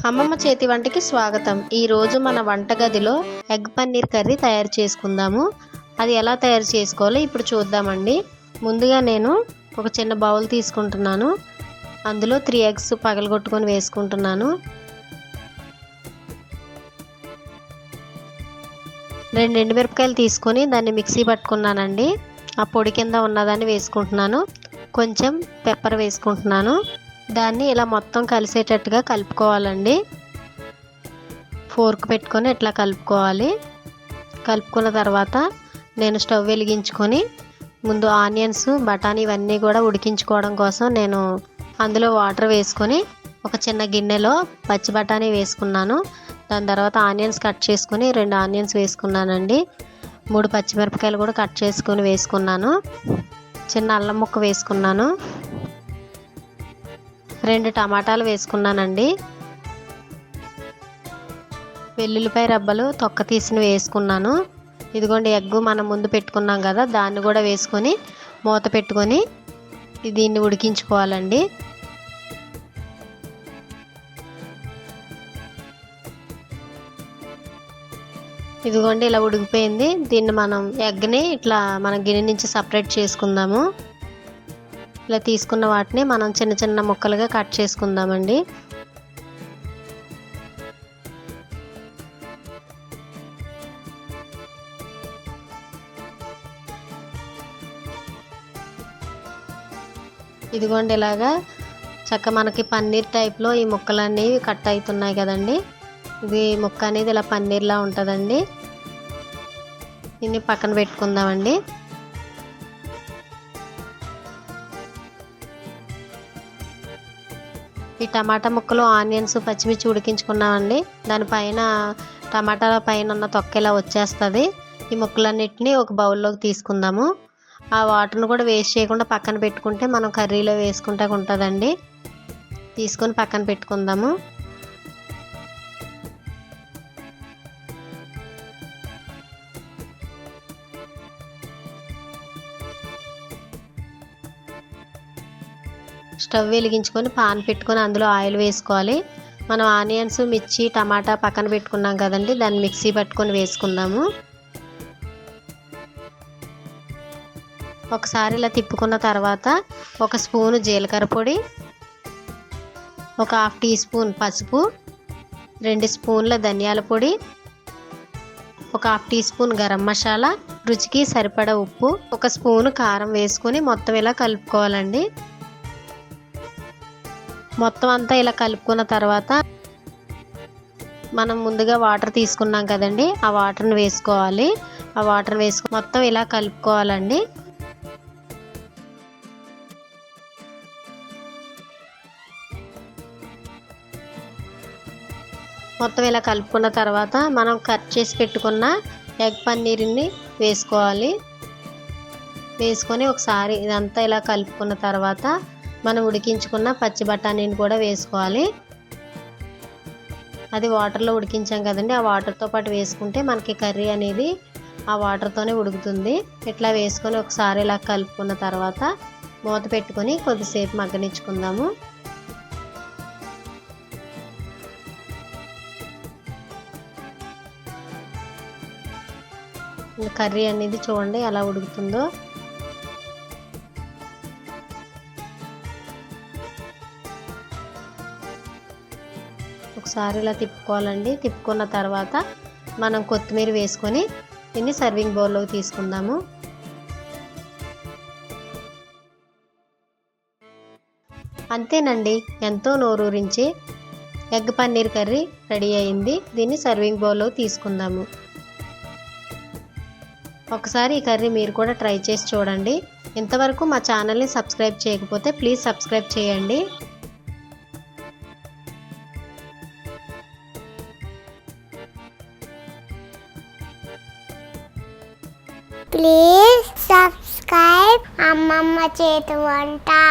అమ్మమ్మ చేతి వంటకి స్వాగతం. ఈరోజు మన వంటగదిలో ఎగ్ పన్నీర్ కర్రీ తయారు చేసుకుందాము. అది ఎలా తయారు చేసుకోవాలో ఇప్పుడు చూద్దామండి. ముందుగా నేను ఒక చిన్న బౌల్ తీసుకుంటున్నాను. అందులో 3 ఎగ్స్ పగలగొట్టుకొని వేసుకుంటున్నాను. 2 ఎండుమిరపకాయలు తీసుకొని దాన్ని మిక్సీ పట్టుకున్నానండి. ఆ పొడి కింద ఉన్నదాన్ని వేసుకుంటున్నాను. కొంచెం పెప్పర్ వేసుకుంటున్నాను. దాన్ని ఇలా మొత్తం కలిసేటట్టుగా కలుపుకోవాలండి. ఫోర్క్ పెట్టుకొని ఇట్లా కలుపుకోవాలి. కలుపుకున్న తర్వాత నేను స్టవ్ వెలిగించుకొని ముందు ఆనియన్స్, బఠానీ ఇవన్నీ కూడా ఉడికించుకోవడం కోసం నేను అందులో వాటర్ వేసుకొని ఒక చిన్న గిన్నెలో పచ్చి బఠానీ వేసుకున్నాను. దాని తర్వాత ఆనియన్స్ కట్ చేసుకొని 2 ఆనియన్స్ వేసుకున్నానండి. 3 పచ్చిమిరపకాయలు కూడా కట్ చేసుకొని వేసుకున్నాను. చిన్న అల్లం ముక్క వేసుకున్నాను. 2 టమాటాలు వేసుకున్నానండి. వెల్లుల్లిపాయ రబ్బలు తొక్క తీసినవి వేసుకున్నాను. ఇదిగోండి ఎగ్గు మనం ముందు పెట్టుకున్నాం కదా, దాన్ని కూడా వేసుకొని మూత పెట్టుకొని దీన్ని ఉడికించుకోవాలండి. ఇదిగోండి ఇలా ఉడికిపోయింది. దీన్ని మనం ఎగ్ని ఇట్లా మన గిన్నె నుంచి సపరేట్ చేసుకుందాము. ఇలా తీసుకున్న వాటిని మనం చిన్న చిన్న ముక్కలుగా కట్ చేసుకుందామండి. ఇదిగోండి ఇలాగా మనకి పన్నీర్ టైప్లో ఈ ముక్కలన్నీ కట్ అవుతున్నాయి కదండి. ఇది ముక్క అనేది ఇలా పన్నీర్లా ఉంటుందండి. దీన్ని పక్కన పెట్టుకుందామండి. ఈ టమాటా ముక్కలు, ఆనియన్స్, పచ్చిమిర్చి ఉడికించుకున్నామండి. దానిపైన టమాటాల పైన ఉన్న తొక్క ఇలా వచ్చేస్తుంది. ఈ ముక్కలన్నిటిని ఒక బౌల్లోకి తీసుకుందాము. ఆ వాటర్ను కూడా వేస్ట్ చేయకుండా పక్కన పెట్టుకుంటే మనం కర్రీలో వేసుకుంటే ఉంటుందండి. తీసుకొని పక్కన పెట్టుకుందాము. స్టవ్ వెలిగించుకొని పాన్ పెట్టుకొని అందులో ఆయిల్ వేసుకోవాలి. మనం ఆనియన్స్, మిర్చి, టమాటా పక్కన పెట్టుకున్నాం కదండి, దాన్ని మిక్సీ పట్టుకొని వేసుకుందాము. ఒకసారి ఇలా తిప్పుకున్న తర్వాత ఒక స్పూను జీలకర్ర పొడి, ఒక 1/2 టీ స్పూన్ పసుపు, 2 స్పూన్ల ధనియాల పొడి, ఒక 1/2 టీ స్పూన్ గరం మసాలా, రుచికి సరిపడా ఉప్పు, ఒక స్పూను కారం వేసుకొని మొత్తం ఇలా కలుపుకోవాలండి. మొత్తం అంతా ఇలా కలుపుకున్న తర్వాత మనం ముందుగా వాటర్ తీసుకున్నాం కదండి, ఆ వాటర్ని వేసుకోవాలి. ఆ వాటర్ వేసుకొని మొత్తం ఇలా కలుపుకోవాలండి. మొత్తం ఇలా కలుపుకున్న తర్వాత మనం కట్ చేసి పెట్టుకున్న ఎగ్ పన్నీర్ని వేసుకోవాలి. వేసుకొని ఒకసారి ఇదంతా ఇలా కలుపుకున్న తర్వాత మనం ఉడికించుకున్న పచ్చి బఠానీని కూడా వేసుకోవాలి. అది వాటర్లో ఉడికించాం కదండి, ఆ వాటర్తో పాటు వేసుకుంటే మనకి కర్రీ అనేది ఆ వాటర్తోనే ఉడుకుతుంది. ఇట్లా వేసుకొని ఒకసారి ఇలా కలుపుకున్న తర్వాత మూత పెట్టుకొని కొద్దిసేపు మగ్గనిచ్చుకుందాము. కర్రీ అనేది చూడండి ఎలా ఉడుకుతుందో. ఒకసారి ఇలా తిప్పుకోవాలండి. తిప్పుకున్న తర్వాత మనం కొత్తిమీర వేసుకొని దీన్ని సర్వింగ్ బౌల్లోకి తీసుకుందాము. అంతేనండి, ఎంతో నోరూరించి ఎగ్ పన్నీర్ కర్రీ రెడీ అయింది. దీన్ని సర్వింగ్ బౌల్లోకి తీసుకుందాము. ఒకసారి ఈ కర్రీ మీరు కూడా ట్రై చేసి చూడండి. ఇంతవరకు మా ఛానల్ని సబ్స్క్రైబ్ చేయకపోతే ప్లీజ్ సబ్స్క్రైబ్ చేయండి. Please subscribe Ammamma Chetu Vanta.